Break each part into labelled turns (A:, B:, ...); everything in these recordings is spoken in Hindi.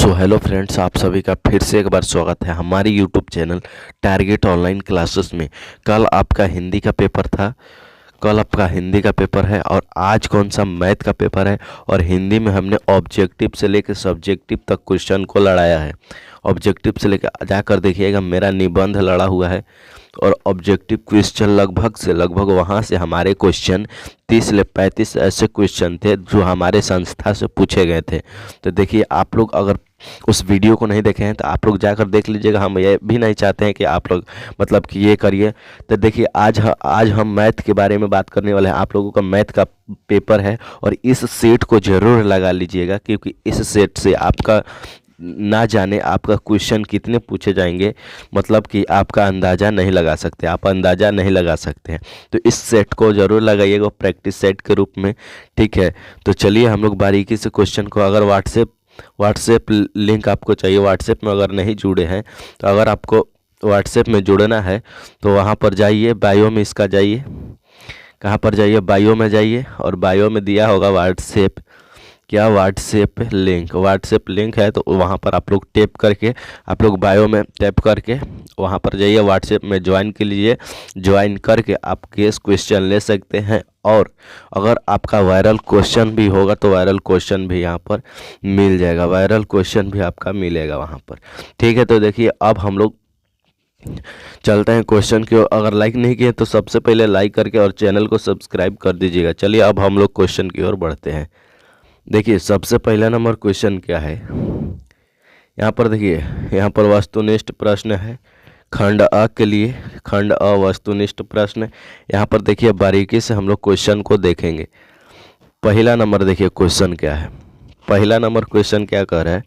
A: सो हेलो फ्रेंड्स, आप सभी का फिर से एक बार स्वागत है हमारी YouTube channel target online classes में। कल आपका हिंदी का पेपर था, कल आपका हिंदी का पेपर है और आज कौन सा मैथ का पेपर है। और हिंदी में हमने ऑब्जेक्टिव से लेकर सब्जेक्टिव तक क्वेश्चन को लड़ाया है। ऑब्जेक्टिव से लेकर जाकर देखिएगा, मेरा निबंध लड़ा हुआ है और ऑब्जेक्टिव क्वेश्चन लगभग से लगभग वहाँ से हमारे क्वेश्चन 30 से 35 ऐसे क्वेश्चन थे जो हमारे संस्था से पूछे गए थे। तो देखिए, आप लोग अगर उस वीडियो को नहीं देखे हैं तो आप लोग जाकर देख लीजिएगा। हम ये भी नहीं चाहते हैं कि आप लोग मतलब कि ये करिए। तो देखिए, आज हम मैथ के बारे में बात करने वाले हैं। आप लोगों का मैथ का पेपर है और इस सेट को ज़रूर लगा लीजिएगा, क्योंकि इस सेट से आपका ना जाने आपका क्वेश्चन कितने पूछे जाएंगे, मतलब कि आपका अंदाज़ा नहीं लगा सकते, आप अंदाज़ा नहीं लगा सकते हैं। तो इस सेट को ज़रूर लगाइएगा प्रैक्टिस सेट के रूप में, ठीक है। तो चलिए हम लोग बारीकी से क्वेश्चन को, अगर व्हाट्सएप लिंक आपको चाहिए, व्हाट्सएप में अगर नहीं जुड़े हैं तो अगर आपको व्हाट्सएप में जुड़ना है तो वहाँ पर जाइए, बायो में इसका जाइए। कहाँ पर जाइए? बायो में जाइए और बायो में दिया होगा व्हाट्सएप, क्या व्हाट्सएप लिंक है। तो वहाँ पर आप लोग टैप करके, आप लोग बायो में टैप करके वहाँ पर जाइए, व्हाट्सएप में ज्वाइन के लिए। ज्वाइन करके आप केस क्वेश्चन ले सकते हैं और अगर आपका वायरल क्वेश्चन भी होगा तो वायरल क्वेश्चन भी यहाँ पर मिल जाएगा, वायरल क्वेश्चन भी आपका मिलेगा वहाँ पर, ठीक है। तो देखिए, अब हम लोग चलते हैं क्वेश्चन की ओर। अगर लाइक नहीं किए तो सबसे पहले लाइक करके और चैनल को सब्सक्राइब कर दीजिएगा। चलिए अब हम लोग क्वेश्चन की ओर बढ़ते हैं। देखिए, सबसे पहला नंबर क्वेश्चन क्या है यहाँ पर? देखिए, यहाँ पर वस्तुनिष्ठ प्रश्न है खंड अ के लिए, खंड अ वस्तुनिष्ठ प्रश्न। यहाँ पर देखिए बारीकी से हम लोग क्वेश्चन को देखेंगे। पहला नंबर देखिए क्वेश्चन क्या है, पहला नंबर क्वेश्चन क्या कह रहा है।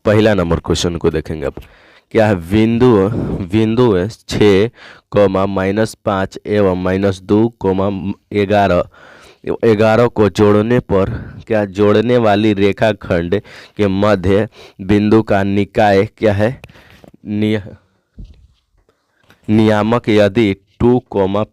A: पहला नंबर क्वेश्चन को देखेंगे। अब क्या है? बिंदु 6, -5 एवं -2, 11 को जोड़ने पर क्या जोड़ने वाली रेखाखंड के मध्य बिंदु का निकाय क्या है? नियामक यदि 2,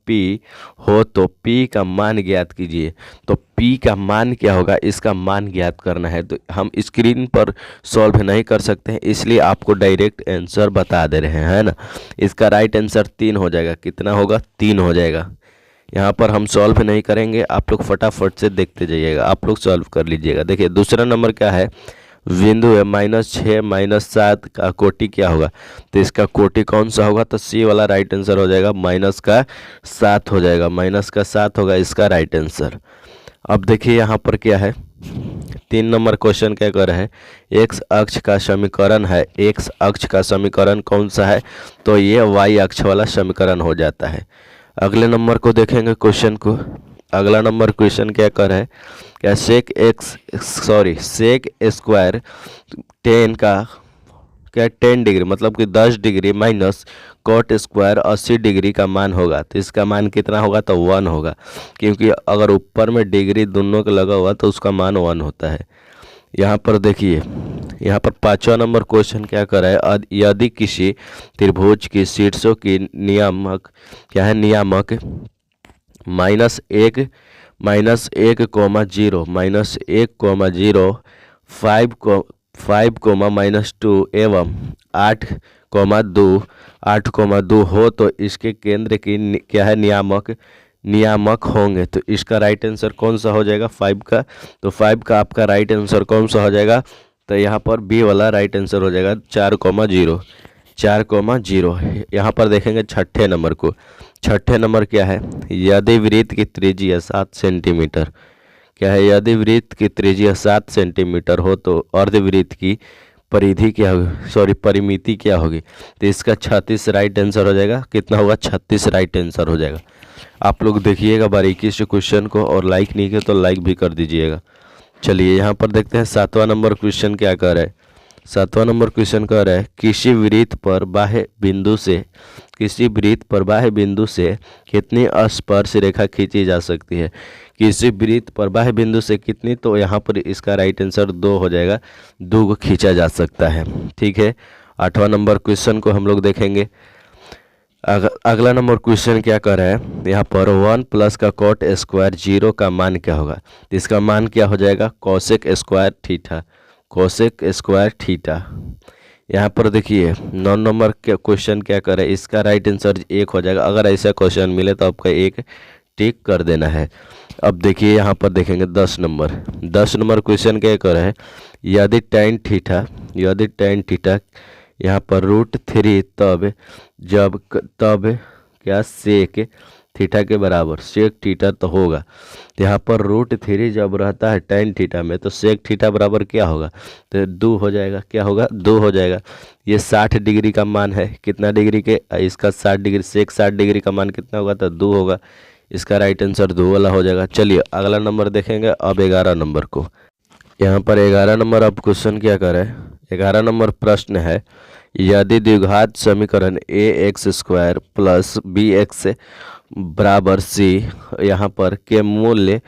A: P हो तो P का मान ज्ञात कीजिए। तो P का मान क्या होगा, इसका मान ज्ञात करना है। तो हम स्क्रीन पर सॉल्व नहीं कर सकते हैं, इसलिए आपको डायरेक्ट आंसर बता दे रहे हैं, है ना। इसका राइट आंसर 3 हो जाएगा। कितना होगा? 3 हो जाएगा। यहाँ पर हम सॉल्व नहीं करेंगे, आप लोग फटाफट से देखते जाइएगा, आप लोग सॉल्व कर लीजिएगा। देखिए दूसरा नंबर क्या है? बिंदु है -6, -7 का कोटि क्या होगा? तो इसका कोटि कौन सा होगा? तो सी वाला राइट आंसर हो जाएगा, -7 हो जाएगा, -7 होगा इसका राइट आंसर। अब देखिए यहाँ पर क्या है, 3 नंबर क्वेश्चन क्या कर रहा है? एक्स अक्ष का समीकरण है, एक्स अक्ष का समीकरण कौन सा है? तो ये वाई अक्ष वाला समीकरण हो जाता है। अगले नंबर को देखेंगे क्वेश्चन को। अगला नंबर क्वेश्चन क्या कर रहा है? क्या सेक स्क्वायर 10 का क्या 10 डिग्री मतलब कि 10 degree minus cot square 80 degree का मान होगा। तो इसका मान कितना होगा? तो 1 होगा, क्योंकि अगर ऊपर में डिग्री दोनों का लगा हुआ तो उसका मान 1 होता है। यहाँ पर देखिए, यहाँ पर 5वां नंबर क्वेश्चन क्या कर रहा है? यदि किसी त्रिभुज की शीर्षों की नियामक क्या है? नियामक -1, -1,0, -1,0, 5, -2 एवं 8,2, 8,2 हो तो इसके केंद्र की क्या है? नियामक होंगे। तो इसका राइट आंसर कौन सा हो जाएगा? 5 का। तो 5 का आपका राइट आंसर कौन सा हो जाएगा? तो यहाँ पर बी वाला राइट आंसर हो जाएगा 4,0, 4,0। यहाँ पर देखेंगे छठे नंबर को। छठे नंबर क्या है? यदि वृत्त की त्रिज्या 7 सेंटीमीटर क्या है? यदि वृत्त की त्रिज्या 7 सेंटीमीटर हो तो अर्धवृत्त की परिधि क्या होगी? परिमिति क्या होगी? तो इसका 36 राइट आंसर हो जाएगा। कितना होगा? 36 राइट आंसर हो जाएगा। आप लोग देखिएगा बारीकी से क्वेश्चन को, और लाइक नहीं किया तो लाइक भी कर दीजिएगा। चलिए यहाँ पर देखते हैं 7वां नंबर क्वेश्चन क्या कर रहा है। 7वां नंबर क्वेश्चन कह रहा है किसी वृत्त पर बाह्य बिंदु से कितनी स्पर्श रेखा खींची जा सकती है? किसी वृत्त पर बाह्य बिंदु से कितनी? तो यहाँ पर इसका राइट आंसर 2 हो जाएगा, 2 को खींचा जा सकता है, ठीक है। 8वां नंबर क्वेश्चन को हम लोग देखेंगे। अगला नंबर क्वेश्चन क्या कर रहा है? यहाँ पर 1 प्लस का कॉट स्क्वायर 0 का मान क्या होगा? तो इसका मान क्या हो जाएगा? Cosec square theta. Cosec square theta. यहाँ पर देखिए 9 नंबर के क्वेश्चन क्या करे, इसका राइट आंसर 1 हो जाएगा। अगर ऐसा क्वेश्चन मिले तो आपका 1 टिक कर देना है। अब देखिए यहाँ पर देखेंगे 10 नंबर क्वेश्चन क्या कर रहा है, यदि tan थीटा यहाँ पर √3 तब क्या सेक थीटा के बराबर, सेक थीटा तो होगा। तो यहाँ पर √3 जब रहता है tan थीटा में तो सेक थीटा बराबर क्या होगा, तो 2 हो जाएगा। क्या होगा, 2 हो जाएगा। ये 60 डिग्री का मान है, कितना डिग्री के, इसका 60 डिग्री, सेक 60 डिग्री का मान कितना होगा, तो 2 होगा। इसका राइट आंसर 2 वाला हो जाएगा। चलिए अगला नंबर देखेंगे अब 11 नंबर को। यहाँ पर 11 नंबर अब क्वेश्चन क्या करे, 11 नंबर प्रश्न है, यदि द्विघात समीकरण ax² + bx बराबर c, यहाँ पर के मूल्य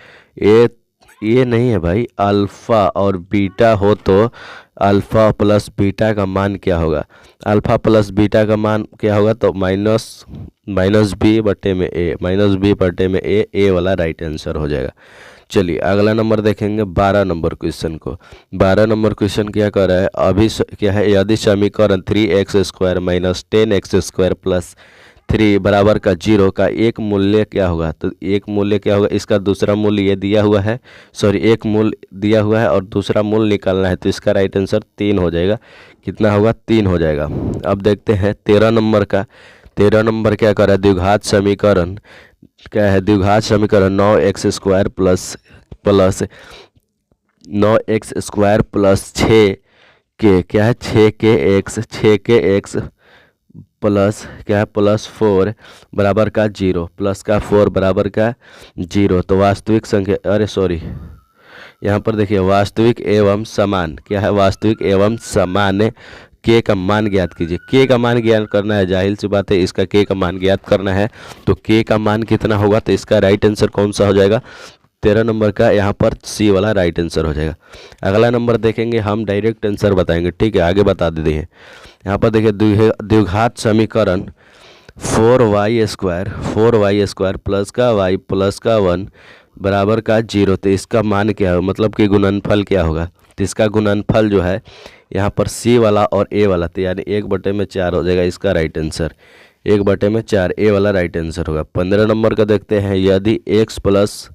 A: ये नहीं है भाई, अल्फ़ा और बीटा हो तो अल्फ़ा प्लस बीटा का मान क्या होगा, अल्फ़ा प्लस बीटा का मान क्या होगा, तो माइनस बी बटे में ए वाला राइट आंसर हो जाएगा। चलिए अगला नंबर देखेंगे 12 नंबर क्वेश्चन को। 12 नंबर क्वेश्चन क्या कर रहा है, अभी क्या है, यदि समीकरण 3x² - 10x² + 3 बराबर का 0 का एक मूल्य क्या होगा, तो एक मूल्य क्या होगा, इसका दूसरा मूल्य ये दिया हुआ है, एक मूल्य दिया हुआ है और दूसरा मूल्य निकालना है, तो इसका राइट आंसर 3 हो जाएगा। कितना होगा, 3 हो जाएगा। अब देखते हैं 13 नंबर का। 13 नंबर क्या कर रहा है, द्विघात समीकरण क्या है, द्विघात समीकरण 9x² प्लस 9x² + 6 के क्या है, 6 के x प्लस क्या है, +4 बराबर का 0, प्लस का 4 बराबर का 0। तो वास्तविक संख्या, अरे सॉरी, यहाँ पर देखिए वास्तविक एवं समान क्या है, वास्तविक एवं समान के का मान ज्ञात कीजिए। के का मान ज्ञात करना है, जाहिर सी बात है इसका के का मान ज्ञात करना है, तो के का मान कितना होगा, तो इसका राइट आंसर कौन सा हो जाएगा, 13 नंबर का यहाँ पर सी वाला राइट आंसर हो जाएगा। अगला नंबर देखेंगे, हम डायरेक्ट आंसर बताएंगे, ठीक है, आगे बता देते हैं। यहाँ पर देखिए द्विघात समीकरण 4y² प्लस का y प्लस का 1 बराबर का 0, तो इसका मान क्या है, मतलब कि गुणनफल क्या होगा, तो इसका गुणनफल जो है यहाँ पर सी वाला और ए वाला, तो यानी 1/4 हो जाएगा इसका राइट आंसर। 1/4 ए वाला राइट आंसर होगा। 15 नंबर का देखते हैं, यदि x +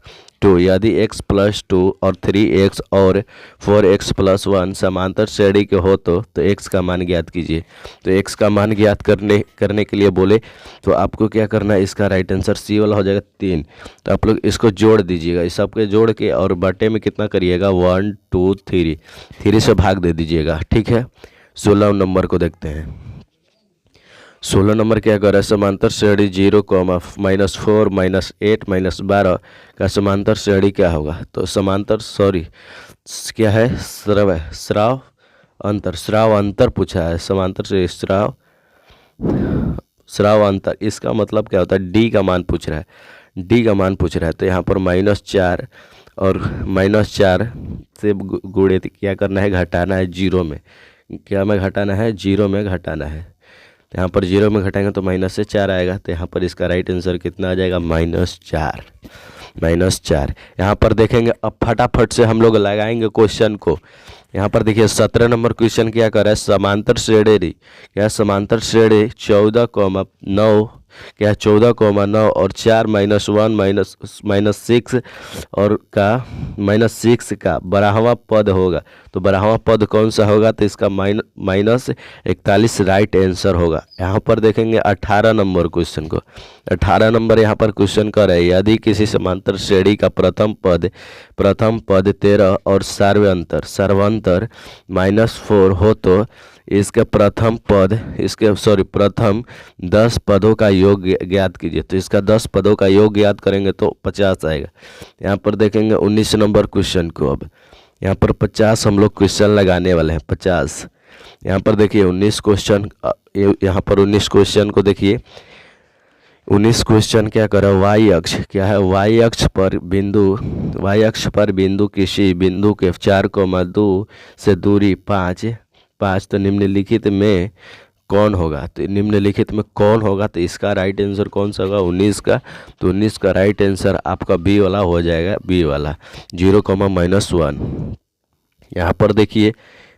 A: 2 और 3x और 4x + 1 समांतर श्रेणी के हो तो x का मान ज्ञात कीजिए। तो x का मान ज्ञात करने के लिए बोले तो आपको क्या करना है, इसका राइट आंसर सी वाला हो जाएगा 3। तो आप लोग इसको जोड़ दीजिएगा, इस सबके जोड़ के और बटे में कितना करिएगा, 1 2 3 से भाग दे दीजिएगा, ठीक है। 16 नंबर को देखते हैं। 16 नंबर क्या कर रहा है, समांतर श्रेणी 0, -4 -8 -12 का समांतर श्रेणी क्या होगा, तो समांतर क्या है, स्राव अंतर पूछा है, समांतर से स्राव अंतर, इसका मतलब क्या होता है, डी का मान पूछ रहा है, तो यहाँ पर -4 और -4 से गुणे क्या करना है, घटाना है 0 में, क्या में घटाना है, 0 में घटाना है। यहाँ पर 0 में घटाएंगे तो -4 आएगा, तो यहाँ पर इसका राइट आंसर कितना आ जाएगा, -4। यहाँ पर देखेंगे, अब फटाफट से हम लोग लगाएंगे क्वेश्चन को। यहाँ पर देखिए 17 नंबर क्वेश्चन क्या कर रहा है, समांतर श्रेणी 14,9 क्या है, 14,9 और 4 -1 -6 और का -6 का बारहवां पद होगा, तो बारहवां पद कौन सा होगा, तो इसका -41 राइट आंसर होगा। यहाँ पर देखेंगे 18 नंबर क्वेश्चन को। 18 नंबर यहाँ पर क्वेश्चन कर रहे हैं, यदि किसी समांतर श्रेणी का प्रथम पद 13 और सर्वांतर -4 हो तो इसके प्रथम 10 पदों का योग ज्ञात कीजिए। तो इसका 10 पदों का योग ज्ञात करेंगे तो 50 आएगा। यहाँ पर देखेंगे 19 नंबर क्वेश्चन को। अब यहाँ पर 50 हम लोग क्वेश्चन लगाने वाले हैं, 50। यहाँ पर देखिए 19 क्वेश्चन, यहाँ पर 19 क्वेश्चन को देखिए। 19 क्वेश्चन क्या कर रहा है, वाई अक्ष क्या है, वाई अक्ष पर बिंदु किसी बिंदु के 4,2 से दूरी 5 तो निम्नलिखित में कौन होगा, तो निम्नलिखित में कौन होगा, तो इसका राइट आंसर कौन सा होगा, 19 का। तो 19 का राइट आंसर आपका बी वाला हो जाएगा, बी वाला 0, -1। यहाँ पर देखिए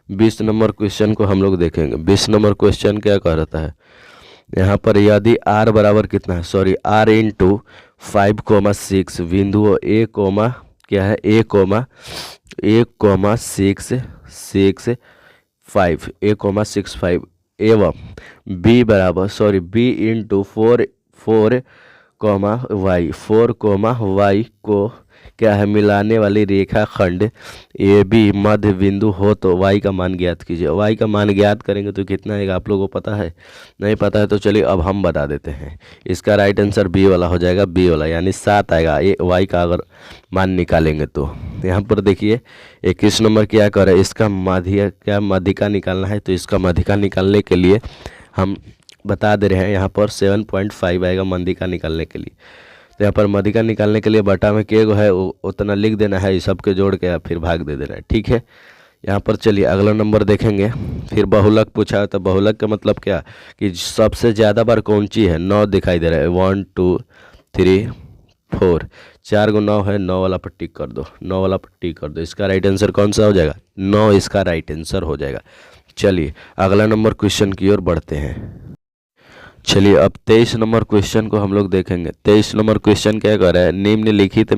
A: 20 नंबर क्वेश्चन को हम लोग देखेंगे। 20 नंबर क्वेश्चन क्या कहता है, यहाँ पर यदि r बराबर कितना है, सॉरी r इंटू 5,6 बिंदु ए कोमा क्या है ए कोमा 6,5 एवं b बराबर b इंटू 4 4 y को क्या है मिलाने वाली रेखा खंड ए बी मध्य बिंदु हो तो y का मान ज्ञात कीजिए। y का मान ज्ञात करेंगे तो कितना आएगा आप लोगों को पता है? नहीं पता है तो चलिए अब हम बता देते हैं। इसका राइट आंसर बी वाला हो जाएगा, बी वाला यानी 7 आएगा ये y का अगर मान निकालेंगे तो। यहाँ पर देखिए 21 नंबर क्या कर रहा है, इसका माध्यिका निकालना है। तो इसका माध्यिका निकालने के लिए हम बता दे रहे हैं, यहाँ पर 7.5 आएगा माध्यिका निकालने के लिए। तो यहाँ पर माध्यिका निकालने के लिए बटा में के है उतना लिख देना है, सबके जोड़ के फिर भाग दे देना है, ठीक है। यहाँ पर चलिए अगला नंबर देखेंगे। फिर बहुलक पूछा है, तो बहुलक का मतलब क्या कि सबसे ज़्यादा बार कौन ची है, 9 दिखाई दे रहा है, 1 2 3 4 4 को 9 है, 9 वाला पर टिक कर दो, 9 वाला पर टिक कर दो। इसका राइट आंसर कौन सा हो जाएगा, 9 इसका राइट आंसर हो जाएगा। चलिए अगला नंबर क्वेश्चन की ओर बढ़ते हैं। चलिए अब 23 नंबर क्वेश्चन को हम लोग देखेंगे। 23 नंबर क्वेश्चन क्या कर रहा है, निम्नलिखित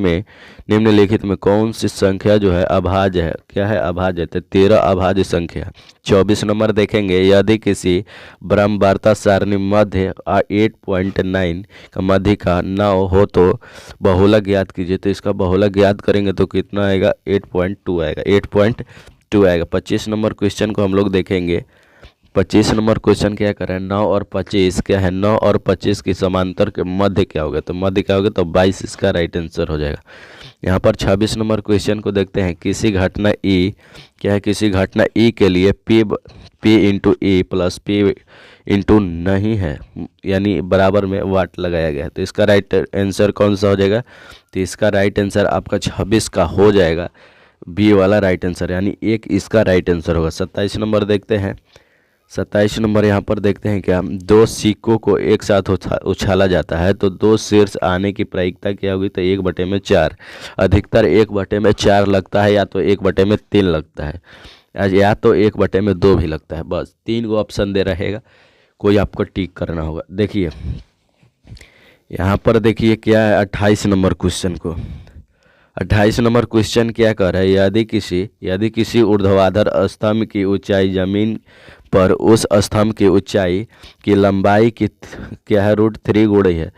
A: में कौन सी संख्या जो है अभाज्य है, क्या है अभाज्य है, तो 13 अभाज्य संख्या। 24 नंबर देखेंगे, यदि किसी ब्रह्मवार्ता सारणी मध्य 8.9 का माध्यिका 9 हो तो बहुलक ज्ञात कीजिए। तो इसका बहुलक ज्ञात करेंगे तो कितना आएगा, 8.2 आएगा, 8.2 आएगा। 25 नंबर क्वेश्चन को हम लोग देखेंगे। 25 नंबर क्वेश्चन क्या कर रहा है, 9 और 25 क्या है, 9 और 25 की समांतर के मध्य क्या होगा, तो मध्य क्या होगा, तो 22 इसका राइट आंसर हो जाएगा। यहाँ पर 26 नंबर क्वेश्चन को देखते हैं। किसी घटना ई क्या है, किसी घटना ई के लिए P into E plus P into नहीं है यानी बराबर में वाट लगाया गया है। तो इसका राइट आंसर कौन सा हो जाएगा, तो इसका राइट आंसर आपका 26 का हो जाएगा, बी वाला राइट आंसर यानी एक इसका राइट आंसर होगा। 27 नंबर देखते हैं। 27 नंबर यहाँ पर देखते हैं क्या, 2 सिक्कों को एक साथ उछाला जाता है तो 2 शीर्ष आने की प्रायिकता क्या होगी, तो 1/4। अधिकतर 1/4 लगता है या तो 1/3 लगता है या तो 1/2 भी लगता है। बस 3 को ऑप्शन दे रहेगा, कोई आपको टिक करना होगा। देखिए यहाँ पर देखिए क्या है 28 नंबर क्वेश्चन को। 28 नंबर क्वेश्चन क्या कर रहा है, यदि किसी ऊर्ध्वाधर स्तंभ की ऊंचाई जमीन पर उस स्तंभ की ऊंचाई की लंबाई की क्या है √3 गुणी है,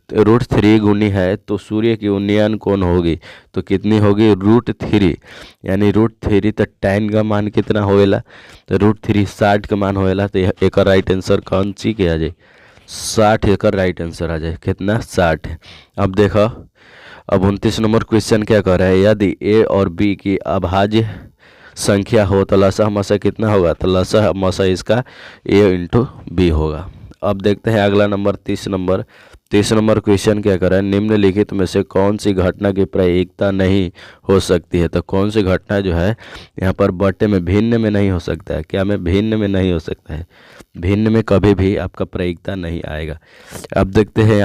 A: √3 गुनी है तो सूर्य की उन्नयन कोण होगी, तो कितनी होगी, √3 यानी √3। तो tan का मान कितना होएला, तो √3 60 का मान होएला। तो एक राइट आंसर कौन सी के आ जाए, 60 एक राइट आंसर आ जाए, कितना 60। अब देखो अब 29 नंबर क्वेश्चन क्या कर रहा है, यदि ए और बी की अभाज्य संख्या हो तो लसा मसा कितना होगा, तो लसा मसा इसका ए इंटू बी होगा। अब देखते हैं अगला नंबर 30 नंबर क्वेश्चन क्या कर रहा है, निम्नलिखित में से कौन सी घटना की प्रायिकता नहीं हो सकती है। तो कौन सी घटना जो है यहाँ पर बटे में भिन्न में नहीं हो सकता है, क्या में भिन्न में नहीं हो सकता है, भिन्न में कभी भी आपका प्रायिकता नहीं आएगा। अब देखते हैं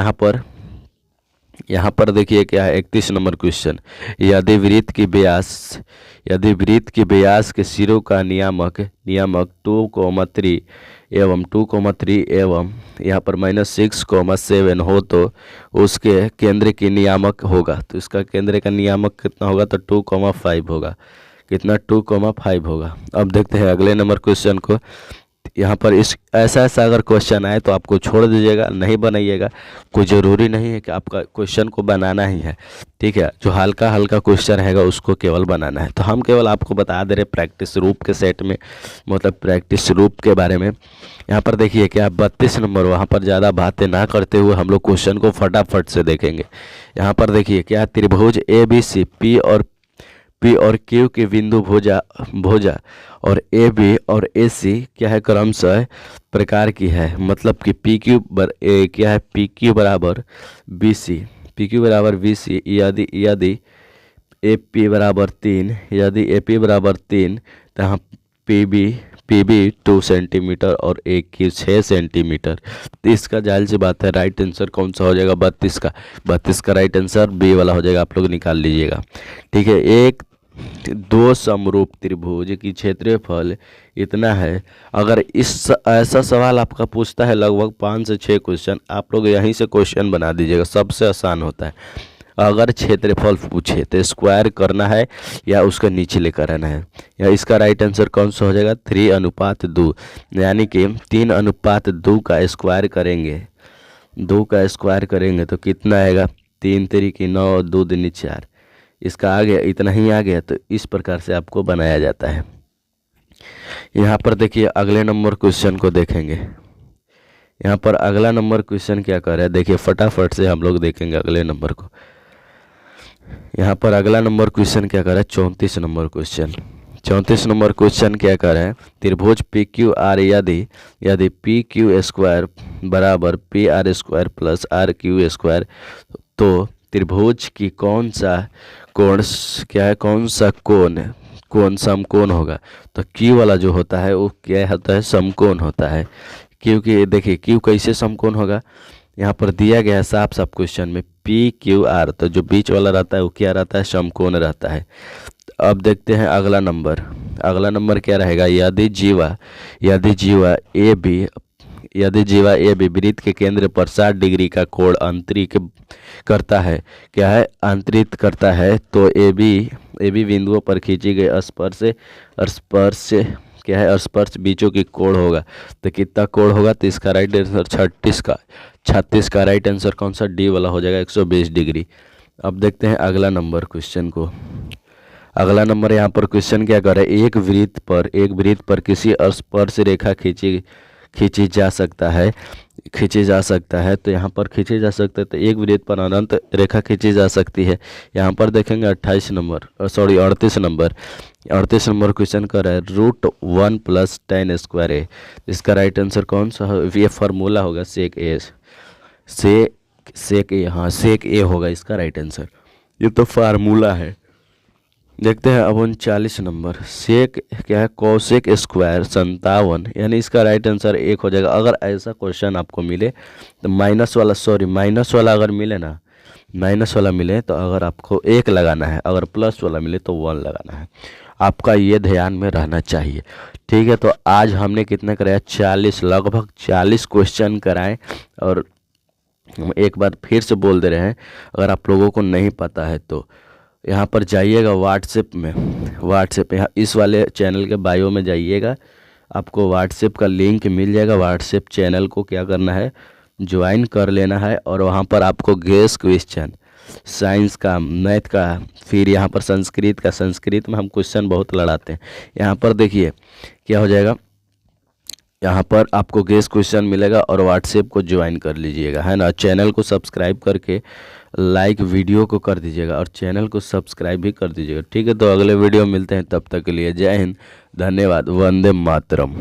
A: यहाँ पर देखिए क्या है 31 नंबर क्वेश्चन, यदि वृत्त की व्यास के सिरों का नियामक 2,3 एवं यहाँ पर -6,7 हो तो उसके केंद्र की नियामक होगा। तो इसका केंद्र का नियामक कितना होगा, तो 2,5 होगा, कितना 2,5 होगा। अब देखते हैं अगले नंबर क्वेश्चन को। यहाँ पर ऐसा अगर क्वेश्चन आए तो आपको छोड़ दीजिएगा, नहीं बनाइएगा, कोई ज़रूरी नहीं है कि आपका क्वेश्चन को बनाना ही है, ठीक है। जो हल्का क्वेश्चन रहेगा उसको केवल बनाना है। तो हम केवल आपको बता दे रहे प्रैक्टिस रूप के सेट में, मतलब प्रैक्टिस रूप के बारे में। यहाँ पर देखिए क्या 32 नंबर, वहाँ पर ज़्यादा बातें ना करते हुए हम लोग क्वेश्चन को फटाफट से देखेंगे। यहाँ पर देखिए क्या त्रिभुज ABC P और Q के बिंदु भुजा और AB और AC क्या है क्रमशः प्रकार की है, मतलब कि क्या है PQ बराबर BC यदि AP बराबर 3, यदि AP बराबर 3 तो यहाँ PB 2 सेंटीमीटर और AQ 6 सेंटीमीटर। तो इसका जाहिर सी बात है राइट आंसर कौन सा हो जाएगा, 32 का राइट आंसर बी वाला हो जाएगा, आप लोग निकाल लीजिएगा, ठीक है। एक दो समरूप त्रिभुज की क्षेत्रफल इतना है। अगर इस ऐसा सवाल आपका पूछता है लगभग 5 से 6 क्वेश्चन, आप लोग यहीं से क्वेश्चन बना दीजिएगा, सबसे आसान होता है। अगर क्षेत्रफल पूछे तो स्क्वायर करना है या उसके नीचे लेकर आना है। या इसका राइट आंसर कौन सा हो जाएगा, 3:2, यानी कि 3:2 का स्क्वायर करेंगे, 2 का स्क्वायर करेंगे तो कितना आएगा, 3 3 9, 2 दूनी 4। इसका आ गया, इतना ही आ गया। तो इस प्रकार से आपको बनाया जाता है। यहाँ पर देखिए अगले नंबर क्वेश्चन को देखेंगे। यहाँ पर अगला नंबर क्वेश्चन क्या कर रहा है, देखिए फटाफट से हम लोग देखेंगे अगले नंबर को। यहाँ पर अगला नंबर क्वेश्चन क्या कर रहा है, 34 नंबर क्वेश्चन। 34 नंबर क्वेश्चन क्या कर रहा है, त्रिभुज पी क्यू आर यदि पी क्यू स्क्वायर बराबर P R square plus R Q square, तो त्रिभुज की कौन सा कोण क्या है, कौन सा कोण समकोण होगा। तो क्यू वाला जो होता है वो क्या होता है, समकोण होता है। क्योंकि देखिए क्यू कैसे समकोण होगा, यहाँ पर दिया गया है साफ साफ क्वेश्चन में पी क्यू आर, तो जो बीच वाला रहता है वो क्या रहता है, समकोण रहता है। अब देखते हैं अगला नंबर। अगला नंबर क्या रहेगा, यदि जीवा ए बी वृत्त के केंद्र पर 60 डिग्री का कोण अंतरित करता है, क्या है, अंतरित करता है, तो ए बी बिंदुओं पर खींची गई स्पर्श क्या है, स्पर्श बीचों की कोण होगा। तो कितना कोण होगा, तो इसका राइट आंसर 36 का राइट आंसर कौन सा, डी वाला हो जाएगा, 120 डिग्री। अब देखते हैं अगला नंबर क्वेश्चन को। अगला नंबर यहाँ पर क्वेश्चन क्या कर रहा है, एक वृत्त पर किसी स्पर्श रेखा खींची जा सकता है। तो यहाँ पर खींची जा सकता है, तो एक वृत्त पर अनंत रेखा खींची जा सकती है। यहाँ पर देखेंगे 38 नंबर क्वेश्चन कर रहा है √1 + tan स्क्वायर ए। इसका राइट आंसर कौन सा है, ये फार्मूला होगा सेक ए, हाँ सेक ए होगा इसका राइट आंसर, ये तो फार्मूला है। देखते हैं अब 39 नंबर, सेक क्या है, कोसेक स्क्वायर 57, यानी इसका राइट आंसर 1 हो जाएगा। अगर ऐसा क्वेश्चन आपको मिले तो माइनस वाला अगर मिले ना, माइनस वाला मिले तो अगर आपको 1 लगाना है, अगर प्लस वाला मिले तो 1 लगाना है। आपका ये ध्यान में रहना चाहिए, ठीक है। तो आज हमने कितना कराया, लगभग 40 क्वेश्चन कराएं। और एक बार फिर से बोल दे रहे हैं, अगर आप लोगों को नहीं पता है तो यहाँ पर जाइएगा व्हाट्सएप यहाँ इस वाले चैनल के बायो में जाइएगा, आपको व्हाट्सएप का लिंक मिल जाएगा। व्हाट्सएप चैनल को क्या करना है, ज्वाइन कर लेना है। और वहाँ पर आपको गेस क्वेश्चन, साइंस का, मैथ का, फिर यहाँ पर संस्कृत में हम क्वेश्चन बहुत लड़ाते हैं। यहाँ पर देखिए क्या हो जाएगा, यहाँ पर आपको गेस क्वेश्चन मिलेगा और व्हाट्सएप को ज्वाइन कर लीजिएगा, है ना। चैनल को सब्सक्राइब करके लाइक वीडियो को कर दीजिएगा और चैनल को सब्सक्राइब भी कर दीजिएगा, ठीक है। तो अगले वीडियो मिलते हैं, तब तक के लिए जय हिंद, धन्यवाद, वंदे मातरम।